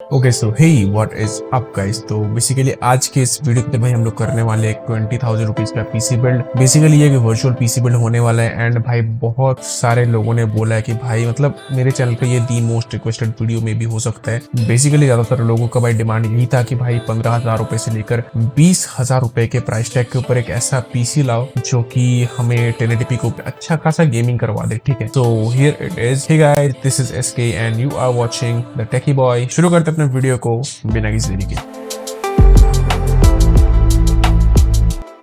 Okay so hey what is up guys. तो basically आज के इस वीडियो में भाई हम लोग करने वाले एक 20,000 रुपीज का पीसी बिल्ड। बेसिकली ये वर्चुअल पीसी बिल्ड होने वाला है एंड भाई बहुत सारे लोगों ने बोला है कि भाई मतलब मेरे चैनल पे ये दी मोस्ट रिक्वेस्टेड वीडियो में भी हो सकता है। बेसिकली ज्यादातर लोगों का भाई डिमांड यही था कि भाई 15,000 रुपए से लेकर 20,000 रुपए के प्राइस टैग के ऊपर एक ऐसा पीसी लाओ जो कि हमें 1080p को अच्छा खासा गेमिंग करवा दे। ठीक है, तो here it is. Hey guys, this is SK and you are watching the techie boy. शुरू करते अपने वीडियो को बिना किसी देरी के।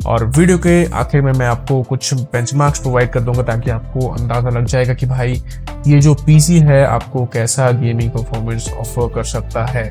और वीडियो के आखिर में मैं आपको कुछ बेंचमार्क्स प्रोवाइड कर दूंगा ताकि आपको अंदाजा लग जाएगा कि भाई ये जो पीसी है आपको कैसा गेमिंग परफॉर्मेंस ऑफर कर सकता है।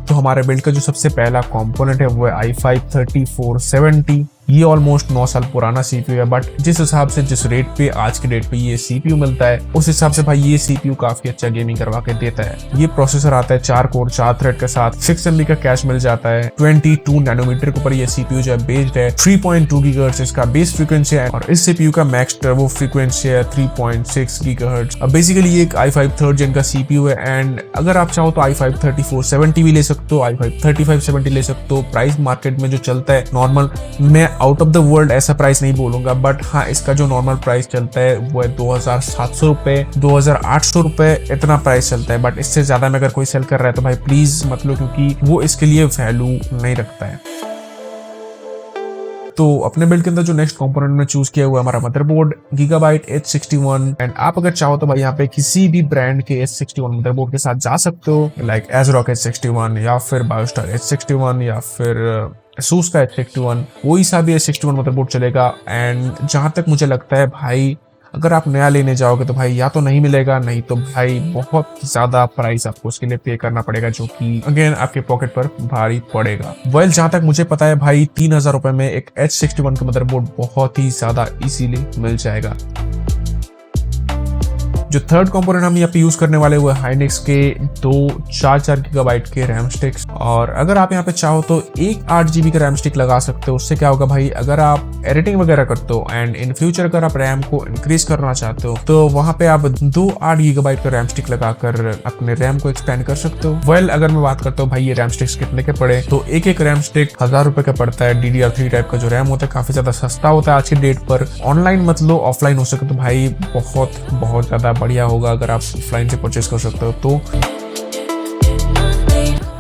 तो हमारे बिल्ड का जो सबसे पहला कंपोनेंट है वो है i5-3470। ये ऑलमोस्ट 9 साल पुराना सीपीयू है, बट जिस हिसाब से जिस रेट पे आज के डेट पे ये सीपीयू मिलता है उस हिसाब से भाई ये सीपीयू काफी अच्छा गेमिंग करवा के देता है। ये प्रोसेसर आता है 4 कोर 4 थ्रेड के साथ, 6 MB का कैश मिल जाता है, 22 नैनोमीटर के ऊपर ये सीपीयू जो है बेस्ड है, 3.2 गीगाहर्ट्ज इसका बेस फ्रीक्वेंसी है और इस सीपीयू का मैक्स टर्बो फ्रीक्वेंसी है 3.6 गीगाहर्ट्ज। अब बेसिकली ये एक i5 3rd जेन का सीपीयू है एंड अगर आप चाहो तो i5-3470 भी ले सकते हो, i5-3570 ले सकते हो। प्राइस मार्केट में जो चलता है नॉर्मल, मैं आउट ऑफ द वर्ल्ड ऐसा प्राइस नहीं बोलूंगा, बट हाँ इसका जो नॉर्मल प्राइस चलता है वो है 2,700 रुपए 2,800 रुपए इतना प्राइस चलता है। बट इससे ज्यादा में अगर कोई सेल कर रहा है तो भाई प्लीज मत लो, क्योंकि वो इसके लिए वैल्यू नहीं रखता है। तो अपने बिल्ड के अंदर जो नेक्स्ट कंपोनेंट में चूज किया हुआ है हमारा मदरबोर्ड GIGABYTE H61 एंड आप अगर चाहो तो भाई यहाँ पे किसी भी ब्रांड के H61 मदरबोर्ड के साथ जा सकते हो, लाइक ASRock H61 या फिर BioStar H61 या फिर ASUS का H61, कोई सा भी H61 मदरबोर्ड चलेगा। एंड जहां तक मुझे लगता है भाई अगर आप नया लेने जाओगे तो भाई या तो नहीं मिलेगा, नहीं तो भाई बहुत ज्यादा प्राइस आपको उसके लिए पे करना पड़ेगा, जो कि अगेन आपके पॉकेट पर भारी पड़ेगा। वेल जहां तक मुझे पता है भाई 3,000 रुपए में एक H61 का मदरबोर्ड बहुत ही ज्यादा इजीली मिल जाएगा। जो थर्ड कंपोनेंट हम यहाँ पे यूज करने वाले वो हाइनेक्स के 2 4 गीगाबाइट के रैम स्टिक्स। और अगर आप यहाँ पे चाहो तो एक 8 GB का रैम स्टिक लगा सकते हो। उससे क्या होगा भाई, अगर आप एडिटिंग वगैरह करते हो एंड इन फ्यूचर अगर आप रैम को इंक्रीज करना चाहते हो तो वहां पे आप 2 8 गीगाबाइट का रैम स्टिक लगाकर अपने रैम को एक्सपेंड कर सकते हो। वेल अगर मैं बात करता हूँ भाई ये रैम स्टिक्स कितने के पड़े, तो एक रैम स्टिक 1,000 रुपए का पड़ता है। DDR3 टाइप का जो रैम होता है काफी ज्यादा सस्ता होता है आज की डेट पर। ऑनलाइन मत लो, ऑफलाइन हो सके तो भाई बहुत ज्यादा बढ़िया होगा अगर आप ऑफलाइन से परचेस कर सकते हो।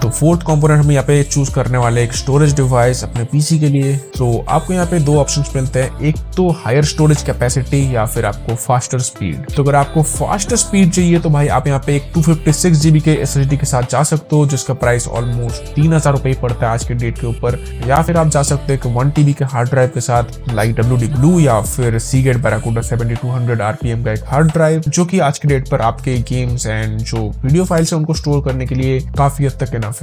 तो फोर्थ कंपोनेंट हम यहाँ पे चूज करने वाले एक स्टोरेज डिवाइस अपने पीसी के लिए। तो आपको यहाँ पे 2 ऑप्शंस मिलते हैं, एक तो हायर स्टोरेज कैपेसिटी या फिर आपको फास्टर स्पीड। तो अगर आपको फास्टर स्पीड चाहिए तो भाई आप यहाँ पे एक 256 GB के SSD के साथ जा सकते हो, जिसका प्राइस ऑलमोस्ट 3,000 रुपए पड़ता है आज के डेट के ऊपर। या फिर आप जा सकते हो 1 TB के हार्ड ड्राइव के साथ, लाइक WD Blue या फिर SEAGATE BARRACUDA 7200 RPM का एक हार्ड ड्राइव, जो कि आज के डेट पर आपके गेम्स एंड जो वीडियो फाइल्स है उनको स्टोर करने के लिए काफी हद तक इनफ है।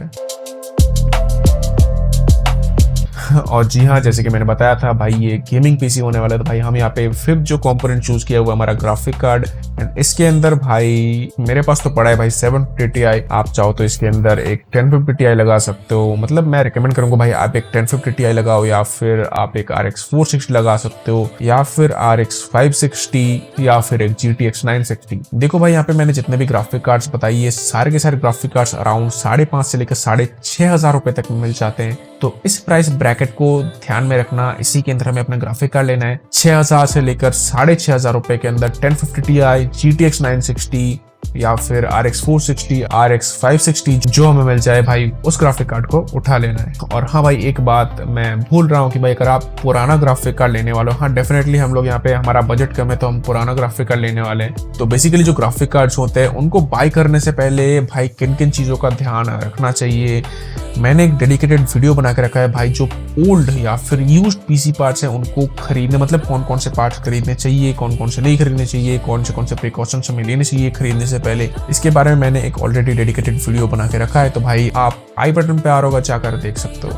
और जी हाँ, जैसे कि मैंने बताया था भाई ये गेमिंग पीसी होने वाला है। तो भाई हम यहाँ पे फिफ्थ जो कंपोनेंट चूज किया हुआ हमारा ग्राफिक कार्ड एंड इसके अंदर भाई मेरे पास तो पड़ा है भाई 750 Ti। आप चाहो तो इसके अंदर एक 1050 Ti लगा सकते हो। मतलब मैं रिकमेंड करूंगा भाई आप एक 1050 Ti लगाओ, या फिर आप एक RX 460 लगा सकते हो, या फिर RX 560 या फिर एक GTX 960। देखो भाई यहाँ पे मैंने जितने भी ग्राफिक कार्ड्स बताई ये सारे के सारे ग्राफिक कार्ड्स अराउंड 5,500 से लेकर 6,500 रुपए तक मिल जाते हैं। तो इस प्राइस ब्रैकेट को ध्यान में रखना, इसी के अंदर हमें अपना ग्राफिक कार्ड लेना है। 6,000 से लेकर 6,500 रुपए के अंदर 1050 Ti, GTX 960 या फिर RX 460, RX 560 जो हमें मिल जाए भाई उस ग्राफिक कार्ड को उठा लेना है। और हाँ भाई एक बात मैं भूल रहा हूँ कि भाई अगर आप पुराना ग्राफिक कार्ड लेने वाले हो, हाँ डेफिनेटली हम लोग यहाँ पे हमारा बजट कम है तो हम पुराना ग्राफिक कार्ड लेने वाले हैं। तो बेसिकली जो ग्राफिक कार्ड्स होते हैं उनको बाय करने से पहले भाई किन किन चीजों का ध्यान रखना चाहिए, मैंने एक डेडिकेटेड वीडियो बना के रखा है भाई। जो ओल्ड या फिर यूज्ड पीसी पार्ट्स हैं उनको खरीदने, मतलब कौन कौन से पार्ट्स खरीदने चाहिए, कौन कौन से नहीं खरीदने चाहिए, कौन से प्रिकॉशंस हमें लेने चाहिए खरीदने से पहले, इसके बारे में मैंने एक ऑलरेडी डेडिकेटेड वीडियो बना के रखा है। तो भाई आप आई बटन पे आ रहा होगा, जाकर देख सकते हो।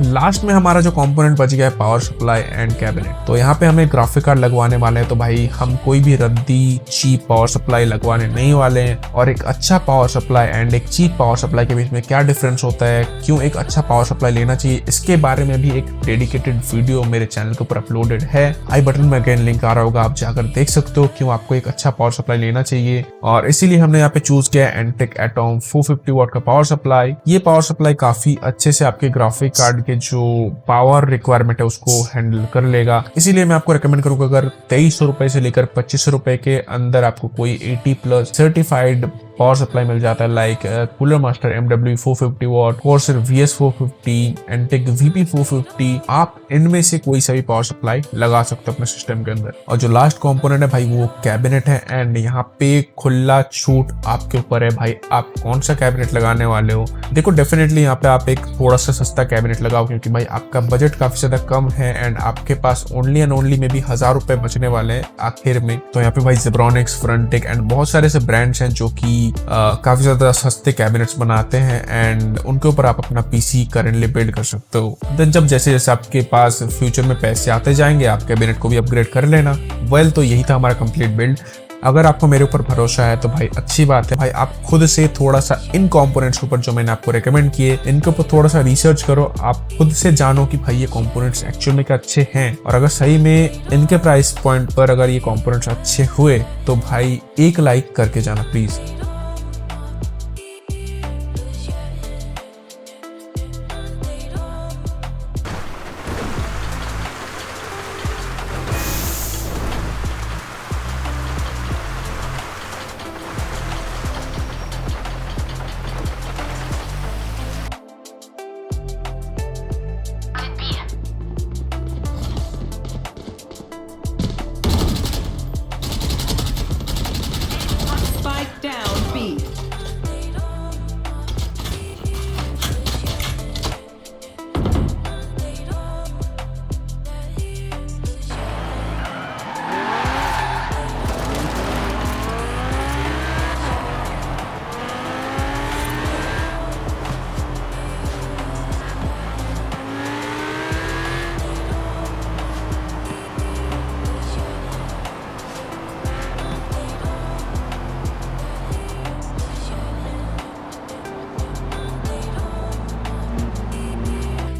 लास्ट में हमारा जो कंपोनेंट बच गया है पावर सप्लाई एंड कैबिनेट। तो यहाँ पे हमें ग्राफिक कार्ड लगवाने वाले हैं, तो भाई हम कोई भी रद्दी चीप पावर सप्लाई लगवाने नहीं वाले हैं। और एक अच्छा पावर सप्लाई एंड एक चीप पावर सप्लाई के बीच में क्या डिफरेंस होता है, क्यों एक अच्छा पावर सप्लाई लेना चाहिए, इसके बारे में भी एक डेडिकेटेड वीडियो मेरे चैनल के ऊपर अपलोडेड है। आई बटन में अगेन लिंक आ रहा होगा, आप जाकर देख सकते हो क्यों आपको एक अच्छा पावर सप्लाई लेना चाहिए। और इसीलिए हमने यहाँ पे चूज किया एंटेक एटॉम 450 वॉट का पावर सप्लाई। ये पावर सप्लाई काफी अच्छे से आपके ग्राफिक कार्ड के जो पावर रिक्वायरमेंट है उसको हैंडल कर लेगा। इसीलिए मैं आपको रेकमेंड करूंगा, अगर 2300 रुपए से लेकर 2500 रुपए के अंदर आपको कोई 80+ सर्टिफाइड पावर सप्लाई मिल जाता है, like cooler master MW 450 what, courser VS 450, intake VP 450, आप इनमें से कोई सा भी पावर सप्लाई लगा सकते हो अपने सिस्टम के अंदर। और जो लास्ट कंपोनेंट है भाई वो कैबिनेट है, एंड यहाँ पे खुला छूट आपके ऊपर है भाई, आप कौन सा कैबिनेट लगाने वाले हो। देखो डेफिनेटली यहाँ पे आप एक थोड़ा सा सस्ता कैबिनेट लगाओ, क्योंकि भाई आपका बजट काफी ज्यादा कम है एंड आपके पास ओनली एंड ओनली में भी 1000 रुपए बचने वाले हैं आखिर में। तो यहाँ पे भाई जेब्रॉनिक्स, फ्रंटेक एंड बहुत सारे ऐसे ब्रांड्स हैं जो की काफी ज्यादा सस्ते कैबिनेट्स बनाते हैं एंड उनके ऊपर आप अपना PC करेंटली बिल्ड कर सकते हो। देन जब जैसे जैसे आपके पास फ्यूचर में पैसे आते जाएंगे आप कैबिनेट को भी अपग्रेड कर लेना। वेल तो यही था हमारा कंप्लीट बिल्ड। अगर आपको मेरे ऊपर भरोसा है तो भाई अच्छी बात है, भाई आप खुद से थोड़ा सा इन कंपोनेंट्स के ऊपर जो मैंने आपको रेकमेंड किए इनके ऊपर थोड़ा सा रिसर्च करो, आप खुद से जानो कि भाई ये कंपोनेंट्स एक्चुअल में क्या अच्छे हैं। और अगर सही में इनके प्राइस पॉइंट पर अगर ये कंपोनेंट्स अच्छे हुए तो भाई एक लाइक करके जाना प्लीज।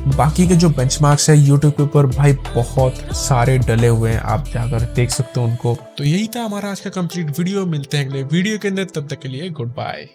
बाकी के जो बेंचमार्क्स है यूट्यूब के ऊपर भाई बहुत सारे डले हुए हैं, आप जाकर देख सकते हो उनको। तो यही था हमारा आज का कंप्लीट वीडियो, मिलते हैं अगले वीडियो के अंदर, तब तक के लिए गुड बाय।